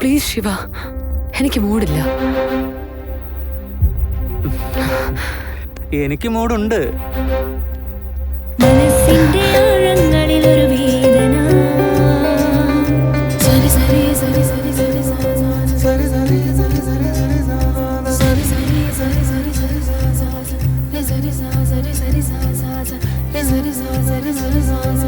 Please Shiva, എനിക്ക് മൂടില്ല. എനിക്ക് മൂടുണ്ട്. മനസ്സിന്റെ ആഴങ്ങളിൽ ഒരു വേദന. സരി സരി സരി സരി സരി സരി സരി സരി സരി സരി സരി സരി സരി സരി സരി സരി സരി സരി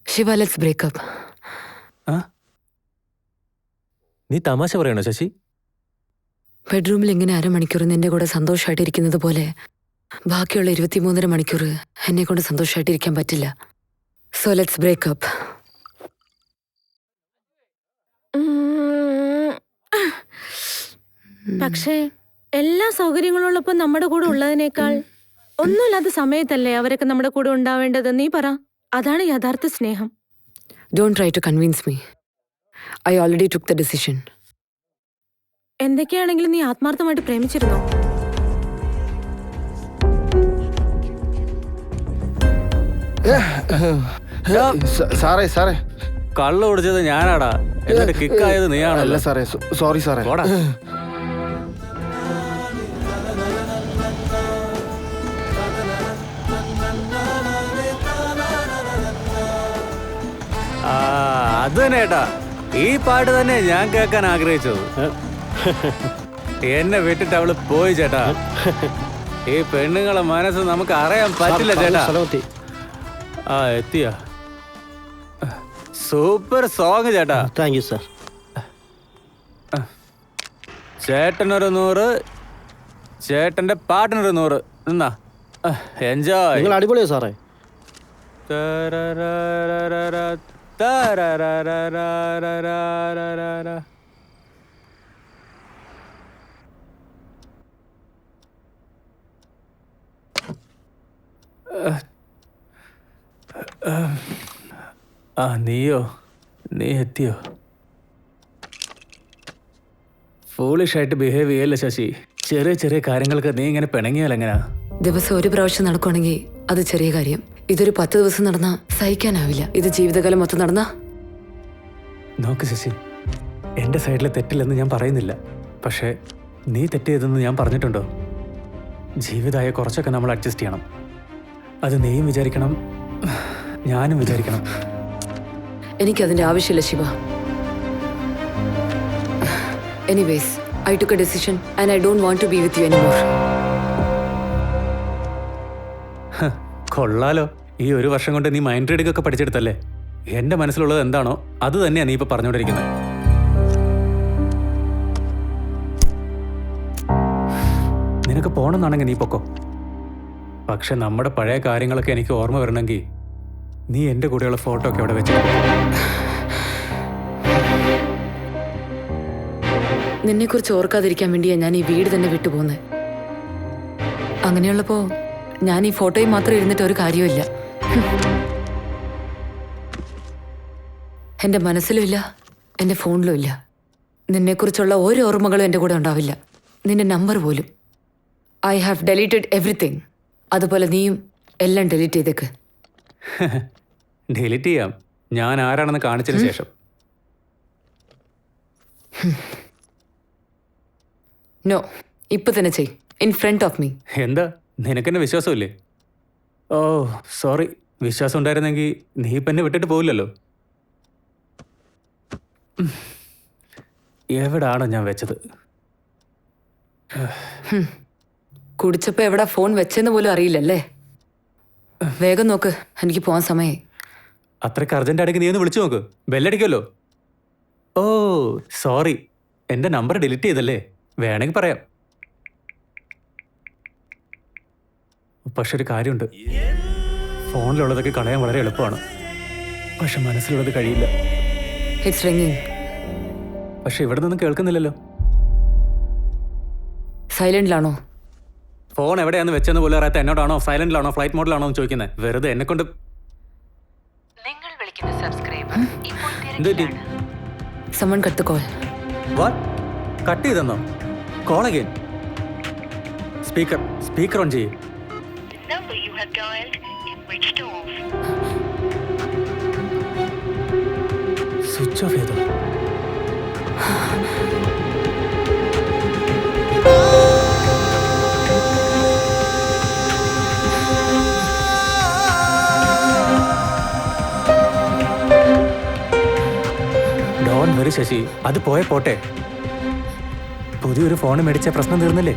ശിവ, ലെറ്റ്സ് ബ്രേക്കപ്പ്. നീ തമാശ പറയണോ ശശി? ബെഡ്റൂമിൽ ഇങ്ങനെ അരമണിക്കൂർ നിന്റെ കൂടെ സന്തോഷമായിട്ടിരിക്കുന്നത് പോലെ ബാക്കിയുള്ള 23.5 മണിക്കൂർ എന്നെ കൊണ്ട് സന്തോഷമായിട്ടിരിക്കാൻ പറ്റില്ല. So let's breakup. പക്ഷേ എല്ലാ സൗകര്യങ്ങളുള്ളപ്പോൾ നമ്മുടെ കൂടെ ഉള്ളതിനേക്കാൾ ഒന്നുമില്ലാത്ത സമയത്തല്ലേ അവരൊക്കെ നമ്മുടെ കൂടെ ഉണ്ടാവേണ്ടത്? നീ പറ, അതാണ് യഥാർത്ഥ സ്നേഹം. Don't try to convince me. I already took the decision. എന്തൊക്കെയാണെങ്കിലും നീ ആത്മാർത്ഥമായിട്ട് പ്രേമിച്ചിരുന്നോ? സാറേ സാറേ, കള്ളു കുടിച്ചത് ഞാനാടാ, എന്നിട്ട് കിക്കായത് നീയാണല്ലോ. അല്ല സാറേ, സോറി സാറേ. അത് തന്നെ ഏട്ടാ, ഈ പാട്ട് തന്നെ ഞാൻ കേൾക്കാൻ ആഗ്രഹിച്ചത്. എന്നെ വിട്ടിട്ട് അവള് പോയി ചേട്ടാ. ഈ പെണ്ണുങ്ങളെ മനസ്സ് നമുക്ക് അറിയാൻ പറ്റില്ല ചേട്ടാ. എത്തിയ സൂപ്പർ സോങ് ചേട്ടാ. Thank you sir. ചേട്ടനൊരു 100, ചേട്ടന്റെ പാട്ടിനൊരു 100. നിന്നാ എൻജോയ്. നിങ്ങൾ അടിപൊളിയാ സാറേ. നീയോ? നീ എത്തിയോ? ഫൂളിഷായിട്ട് ബിഹേവ് ചെയ്യല്ലേ ശശി. ചെറിയ ചെറിയ കാര്യങ്ങൾക്ക് നീ ഇങ്ങനെ പിണങ്ങിയാലെങ്ങനാ? ദിവസം ഒരു പ്രാവശ്യം നടക്കുവാണെങ്കിൽ അത് ചെറിയ കാര്യം. ഇതൊരു 10 ദിവസം നടന്നാ സഹിക്കാനാവില്ല. ഇത് ജീവിതകാലം മൊത്തം നടന്നാ? നോക്ക് ശശി, എൻ്റെ സൈഡിൽ തെറ്റില്ലെന്ന് ഞാൻ പറയുന്നില്ല. പക്ഷേ നീ തെറ്റ് ചെയ്തെന്ന് ഞാൻ പറഞ്ഞിട്ടുണ്ടോ? ജീവിതമായ കുറച്ചൊക്കെ നമ്മൾ അഡ്ജസ്റ്റ് ചെയ്യണം. അത് നീയും വിചാരിക്കണം, ഞാനും വിചാരിക്കണം. എനിക്കതിന്റെ ആവശ്യമില്ല Shiva. Anyways, I took a decision and I don't want to be with you anymore. കൊള്ളാലോ, ഈ 1 വർഷം കൊണ്ട് നീ മൈൻഡ് റീഡിംഗ് ഒക്കെ പഠിച്ചെടുത്തല്ലേ. എൻ്റെ മനസ്സിലുള്ളത് എന്താണോ അത് തന്നെയാണ് നീ ഇപ്പൊ പറഞ്ഞുകൊണ്ടിരിക്കുന്നത്. നിനക്ക് പോണമെന്നാണെങ്കിൽ നീ പൊക്കോ. പക്ഷെ നമ്മുടെ പഴയ കാര്യങ്ങളൊക്കെ എനിക്ക് ഓർമ്മ വരണമെങ്കിൽ നീ എൻ്റെ കൂടെയുള്ള ഫോട്ടോ ഒക്കെ അവിടെ വെച്ചു. നിന്നെക്കുറിച്ച് ഓർക്കാതിരിക്കാൻ വേണ്ടിയാ ഞാൻ ഈ വീട് തന്നെ വിട്ടുപോകുന്നത്. അങ്ങനെയുള്ളപ്പോ ഞാൻ ഈ ഫോട്ടോയിൽ മാത്രം ഇരുന്നിട്ട് ഒരു കാര്യമില്ല. എൻ്റെ മനസ്സിലും ഇല്ല, എൻ്റെ ഫോണിലും ഇല്ല. നിന്നെക്കുറിച്ചുള്ള ഓരോ ഓർമ്മകളും എൻ്റെ കൂടെ ഉണ്ടാവില്ല, നിന്റെ നമ്പർ പോലും. I have deleted everything. അതുപോലെ നീയും എല്ലാം ഡെലീറ്റ് ചെയ്തേക്ക്. ഡിലീറ്റ് ചെയ്യാം, ഞാൻ ആരാണെന്ന് കാണിച്ചതിന് ശേഷം. നോ, ഇപ്പൊ തന്നെ ചെയ്, ഇൻ ഫ്രണ്ട് ഓഫ് മീ. എന്താ, നിനക്കെന്നെ വിശ്വാസമില്ലേ? ഓ സോറി, വിശ്വാസം ഉണ്ടായിരുന്നെങ്കിൽ നീ ഇപ്പം എന്നെ വിട്ടിട്ട് പോവില്ലല്ലോ. എവിടാണോ ഞാൻ വെച്ചത്? കുടിച്ചപ്പോ എവിടാ ഫോൺ വെച്ചെന്ന് പോലും അറിയില്ലല്ലേ. വേഗം നോക്ക്, എനിക്ക് പോകാൻ സമയമായി. അത്രയ്ക്ക് അർജന്റ് ആണെങ്കിൽ നീ ഒന്ന് വിളിച്ചു നോക്ക്, ബെല്ലടിക്കുമല്ലോ. ഓ സോറി, എൻ്റെ നമ്പർ ഡിലീറ്റ് ചെയ്തല്ലേ? വേണമെങ്കിൽ പറയാം. പക്ഷെ ഒരു കാര്യമുണ്ട്, ഫോണിലുള്ളതൊക്കെ കളയാൻ വളരെ എളുപ്പമാണ്, പക്ഷെ മനസ്സിലുള്ളത് കഴിയില്ല. It's ringing. പക്ഷെ ഇവിടെ നിന്നും കേൾക്കുന്നില്ലല്ലോ. സൈലന്റിലാണോ? ഫോൺ എവിടെയാന്ന് വെച്ചെന്ന് പോലും അറിയാത്ത എന്നോടാണോ സൈലന്റിലാണോ ഫ്ലൈറ്റ് മോഡിലാണോ എന്ന് ചോദിക്കുന്നത്? വെറുതെ എന്നെ കൊണ്ട്. Someone cut the call. What? Cut ചെയ്തെന്നോ? Call again. സ്പീക്കർ ഓൺ ചെയ്യ്. number you have dialed is switched off. Switch off ചെയ്തോ? ഡോൺ വെറി ശശി, അത് പോട്ടെ. പുതിയൊരു ഫോൺ മേടിച്ച പ്രശ്നം തീർന്നില്ലേ?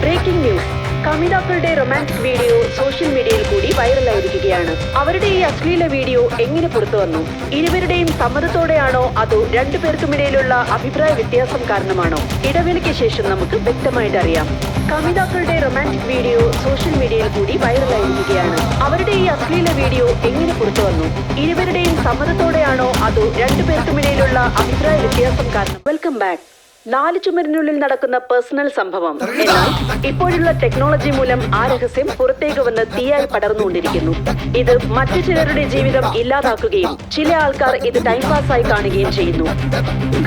Breaking news. കമിതാക്കളുടെ റൊമാൻറ്റിക് വീഡിയോ സോഷ്യൽ മീഡിയയിൽ കൂടി വൈറലായിരിക്കുകയാണ്. അവരുടെ ഈ അശ്ലീല വീഡിയോ എങ്ങനെ പുറത്തു വന്നു? ഇരുവരുടെയും സമ്മതത്തോടെയാണോ അതോ രണ്ടുപേർക്കുമിടയിലുള്ള അഭിപ്രായ വ്യത്യാസം കാരണമാണോ? ഇടവേളയ്ക്ക് ശേഷം നമുക്ക് വ്യക്തമായിട്ട് അറിയാം. കമിതാക്കളുടെ റൊമാൻറ്റിക് വീഡിയോ സോഷ്യൽ മീഡിയയിൽ കൂടി വൈറലായിരിക്കുകയാണ്. അവരുടെ ഈ അശ്ലീല വീഡിയോ എങ്ങനെ പുറത്തു വന്നു? ഇരുവരുടെയും സമ്മതത്തോടെയാണോ അതോ രണ്ടുപേർക്കുമിടയിലുള്ള അഭിപ്രായ വ്യത്യാസം കാരണം? Welcome back. 4 ചുമരിനുള്ളിൽ നടക്കുന്ന പേഴ്സണൽ സംഭവം. എന്നാൽ ഇപ്പോഴുള്ള ടെക്നോളജി മൂലം ആ രഹസ്യം പുറത്തേക്ക് വന്ന് തീയായി പടർന്നുകൊണ്ടിരിക്കുന്നു. ഇത് മറ്റു ചിലരുടെ ജീവിതം ഇല്ലാതാക്കുകയും ചില ആൾക്കാർ ഇത് ടൈം പാസ്സായി കാണുകയും ചെയ്യുന്നു.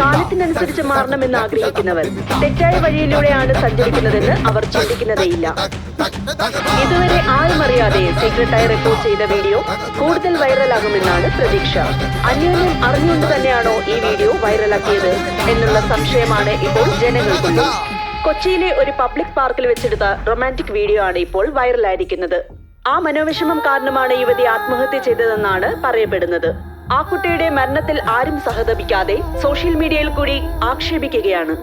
കാലത്തിനനുസരിച്ച് മാറണമെന്ന് ആഗ്രഹിക്കുന്നവർ തെറ്റായ വഴിയിലൂടെയാണ് സഞ്ചരിക്കുന്നതെന്ന് അവർ ചിന്തിക്കുന്നതേയില്ല. ഇതുവരെ ആരും അറിയാതെ സീക്രട്ടായി റെക്കോർഡ് ചെയ്ത വീഡിയോ കൂടുതൽ വൈറലാകുമെന്നാണ് പ്രതീക്ഷ. അന്യോന്യം അറിഞ്ഞുകൊണ്ട് തന്നെയാണോ ഈ വീഡിയോ വൈറലാക്കിയത് എന്നുള്ള സംശയമാണ് ഇപ്പോൾ ജനങ്ങൾക്കുണ്ട്. കൊച്ചിയിലെ ഒരു പബ്ലിക് പാർക്കിൽ വെച്ചെടുത്ത റൊമാൻറ്റിക് വീഡിയോ ആണ് ഇപ്പോൾ വൈറലായിരിക്കുന്നത്. ആ മനോവിഷമം കാരണമാണ് യുവതി ആത്മഹത്യ ചെയ്തതെന്നാണ് പറയപ്പെടുന്നത്. ആ കുട്ടിയുടെ മരണത്തിൽ ആരും സഹതപിക്കാതെ സോഷ്യൽ മീഡിയയിൽ കൂടി ആക്ഷേപിക്കുകയാണ്.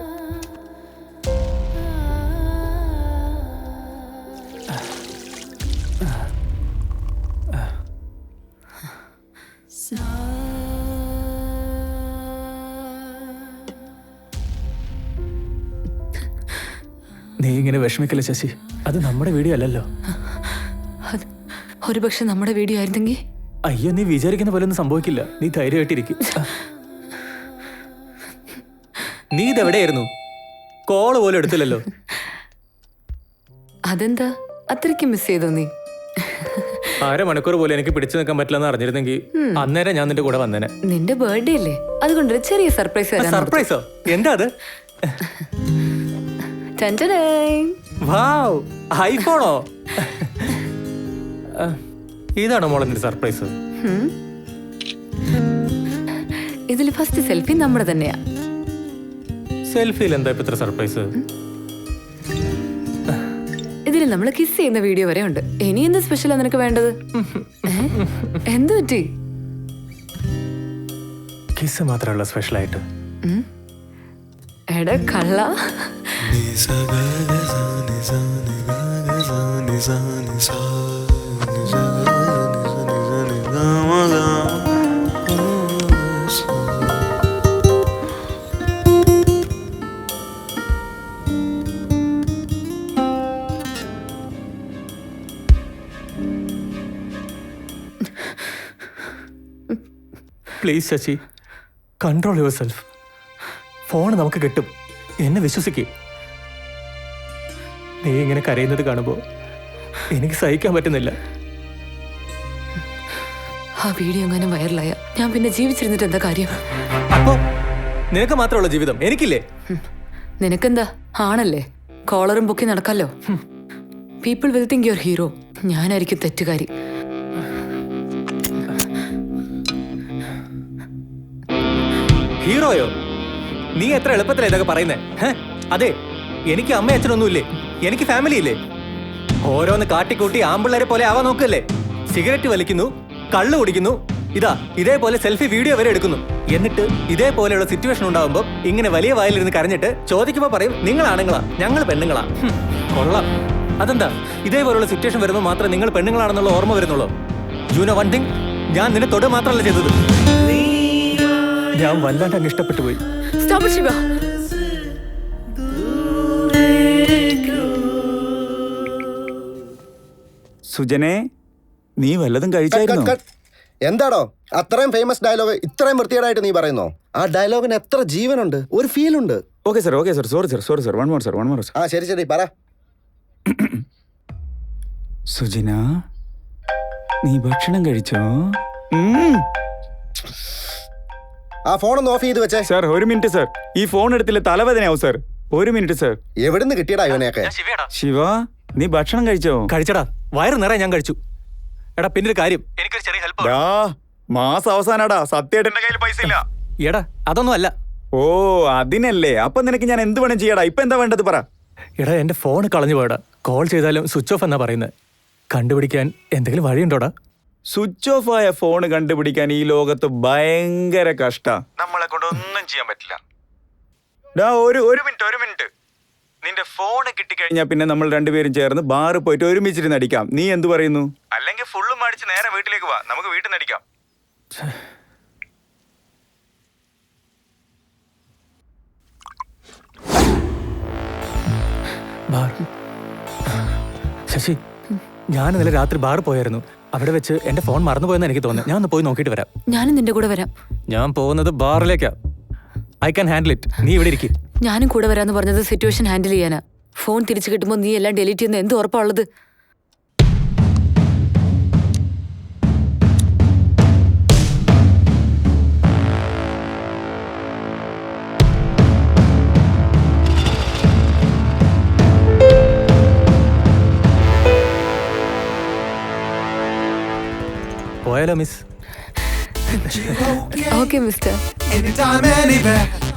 നീ ഇങ്ങനെ വിഷമിക്കല്ലേ ശശി, അത് നമ്മുടെ വീഡിയോ അല്ലല്ലോ. അത് ഒരുപക്ഷെ നമ്മുടെ വീഡിയോ ആയിരുന്നെങ്കിൽ? അയ്യോ, നീ വിചാരിക്കുന്ന പോലെ ഒന്നും സംഭവിക്കില്ല. നീ ധൈര്യമായിട്ടിരിക്കും. നീ ഇതെവിടെയായിരുന്നു? കോള് പോലും എടുത്തില്ലല്ലോ. അതെന്താ അത്രയ്ക്ക് മിസ് ചെയ്തോ നീ? 1/2 മണിക്കൂർ പോലും എനിക്ക് പിടിച്ചു നിൽക്കാൻ പറ്റില്ലെന്ന് അറിഞ്ഞിരുന്നെങ്കിൽ അന്നേരം ഞാൻ നിന്റെ കൂടെ വന്നേനെ. നിന്റെ ബർത്ത്ഡേ അല്ലേ, അതുകൊണ്ടൊരു ചെറിയ സർപ്രൈസ്. സർപ്രൈസോ? എന്താ അത്? വാവ്, ഐഫോണോ? ഇതാണോ മോളെ നിന്റെ സർപ്രൈസ്? ഇതിൽ ഫസ്റ്റ് സെൽഫി നമ്മുടെ തന്നെയാ. സെൽഫിയിൽ എന്താ ഇപ്പൊ ഇത്ര സർപ്രൈസ്? ഇതിൽ നമ്മൾ കിസ് ചെയ്യുന്ന വീഡിയോ വരെ ഉണ്ട്. ഇനി എന്ത് സ്പെഷ്യലാ നിനക്ക് വേണ്ടത്? എന്ത് പറ്റി? കിസ് മാത്രമുള്ള സ്പെഷ്യൽ ആയിട്ട്? എടാ കള്ള, please Sasi, control yourself. Phone നമുക്ക് കിട്ടും, എന്നെ വിശ്വസിക്കേ. നീ ഇങ്ങനെ കരയുന്നത് കാണുമ്പോൾ എനിക്ക് സഹിക്കാൻ പറ്റുന്നില്ല. ആ വീഡിയോ എങ്ങനെ വൈറലായ ഞാൻ പിന്നെ ജീവിച്ചിരുന്നിട്ട് എന്താ കാര്യം? അപ്പോ നിനക്ക് മാത്രമുള്ള ജീവിതം, എനിക്കില്ലേ? നിനക്കെന്താ, ആണല്ലേ, കോളറും പൊക്കി നടക്കാലോ. People will think your hero. ഞാനായിരിക്കും തെറ്റുകാരി. ഹീറോയോ? നീ എത്ര എളുപ്പത്തിലാ ഇതൊക്കെ പറയുന്നേ? അതെ, എനിക്ക് അമ്മ അച്ഛനൊന്നുമില്ലേ? എനിക്ക് ഫാമിലി ഇല്ലേ? ഓരോന്ന് കാട്ടിക്കൂട്ടി ആമ്പിള്ളേരെ പോലെ ആവാൻ നോക്കല്ലേ? സിഗരറ്റ് വലിക്കുന്നു, കള്ളു കുടിക്കുന്നു, ഇതേപോലെ സെൽഫി വീഡിയോ വരെ എടുക്കുന്നു. എന്നിട്ട് ഇതേപോലെയുള്ള സിറ്റുവേഷൻ ഉണ്ടാവുമ്പോൾ ഇങ്ങനെ വലിയ വായിലിരുന്ന് കരഞ്ഞിട്ട് ചോദിക്കുമ്പോൾ പറയും നിങ്ങൾ ആണുങ്ങളാ, ഞങ്ങൾ പെണ്ണുങ്ങളാ. കൊള്ളാം. അതെന്താ ഇതേപോലുള്ള സിറ്റുവേഷൻ വരുമ്പോൾ മാത്രമേ നിങ്ങൾ പെണ്ണുങ്ങളാണെന്നുള്ള ഓർമ്മ വരുന്നുള്ളൂ? യു നോ വൺ തിങ്, ഞാൻ നിന്നെ തൊട് മാത്രമല്ല ചെയ്തത്, ഞാൻ വല്ലാണ്ട് അങ്ങ് ഇഷ്ടപ്പെട്ടു പോയി. സുജനെ, നീ വല്ലതും കഴിച്ചായിരുന്നോ? എന്താടോ അത്രയും ഫേമസ് ഡയലോഗ് ഇത്രയും വൃത്തികേടായിട്ട് നീ പറയുന്നോ? ആ ഡയലോഗിന് എത്ര ജീവനുണ്ട്, ഒരു ഫീൽ ഉണ്ട്. Okay sir sorry sir one more sir. ആ ശരി പറ. സുജിന, നീ ഭക്ഷണം കഴിച്ചോ? ആ ഫോണൊന്ന് ഓഫ് ചെയ്ത് വെച്ചേ. സാർ ഒരു മിനിറ്റ് സാർ, ഈ ഫോൺ എടുത്തില്ല തലവേദനയാവും സാർ. ഒരു മിനിറ്റ് സാർ. എവിടുന്ന് കിട്ടിയടാ ഇവനെയൊക്കെ? ശിവ, നീ ഭക്ഷണം കഴിച്ചോ? കഴിച്ചടാ, വയറ് നിറയെ ഞാൻ കഴിച്ചു. എടാ പിന്നെ ഒരു കാര്യം, എനിക്കൊരു ചെറിയ ഹെൽപ്പ്. മാസം അവസാനാടാ, സത്യമായിട്ട് എന്റെ കയ്യിൽ പൈസ ഇല്ല. എടാ അതൊന്നും അല്ല. ഓ അതിനല്ലേ, അപ്പൊ നിനക്ക് ഞാൻ എന്ത് വേണം ചെയ്യടാ? ഇപ്പൊ എന്താ വേണ്ടത് പറ. എടാ എന്റെ ഫോൺ കളഞ്ഞു പോയടാ. കോൾ ചെയ്താലും സ്വിച്ച് ഓഫ് എന്നാ പറയുന്നത്. കണ്ടുപിടിക്കാൻ എന്തെങ്കിലും വഴിയുണ്ടോടാ? സ്വിച്ച് ഓഫ് ആയ ഫോൺ കണ്ടുപിടിക്കാൻ ഈ ലോകത്ത് ഭയങ്കര കഷ്ടാ. നമ്മളെ കൊണ്ട് ഒന്നും ചെയ്യാൻ പറ്റില്ല. ഒരു മിനിറ്റ്. നിന്റെ ഫോണ് കിട്ടിക്കഴിഞ്ഞാൽ പിന്നെ നമ്മൾ രണ്ടുപേരും ചേർന്ന് ബാറിൽ പോയിട്ട് ഒരുമിച്ചിരുന്ന് അടിക്കാം. നീ എന്ത് പറയുന്നു? അല്ലെങ്കിൽ ഫുള്ളും അടിച്ച് നേരെ വീട്ടിലേക്ക് വാ, നമുക്ക് വീട്ടിൽ നിന്ന് അടിക്കാം. ബാർ. ശശി, ഞാൻ ഇന്നലെ രാത്രി ബാറിൽ പോയായിരുന്നു. അവിടെ വെച്ച് എന്റെ ഫോൺ മറന്നുപോയെന്ന് എനിക്ക് തോന്നുന്നു. ഞാൻ ഒന്ന് പോയി നോക്കിയിട്ട് വരാം. ഞാനും നിന്റെ കൂടെ വരാം. ഞാൻ പോകുന്നത് ബാറിലേക്കാ. I can handle it. നീ ഇവിടെ ഇരിക്കും. ഞാനും കൂടെ വരാന്ന് പറഞ്ഞത് സിറ്റുവേഷൻ ഹാൻഡിൽ ചെയ്യാനാ. ഫോൺ തിരിച്ചു കിട്ടുമ്പോൾ നീ എല്ലാം ഡിലീറ്റ് ചെയ്യുന്ന എന്ത് ഉറപ്പാ ഉള്ളത്? പോയാലോ miss? Okay mister. Anytime, anywhere.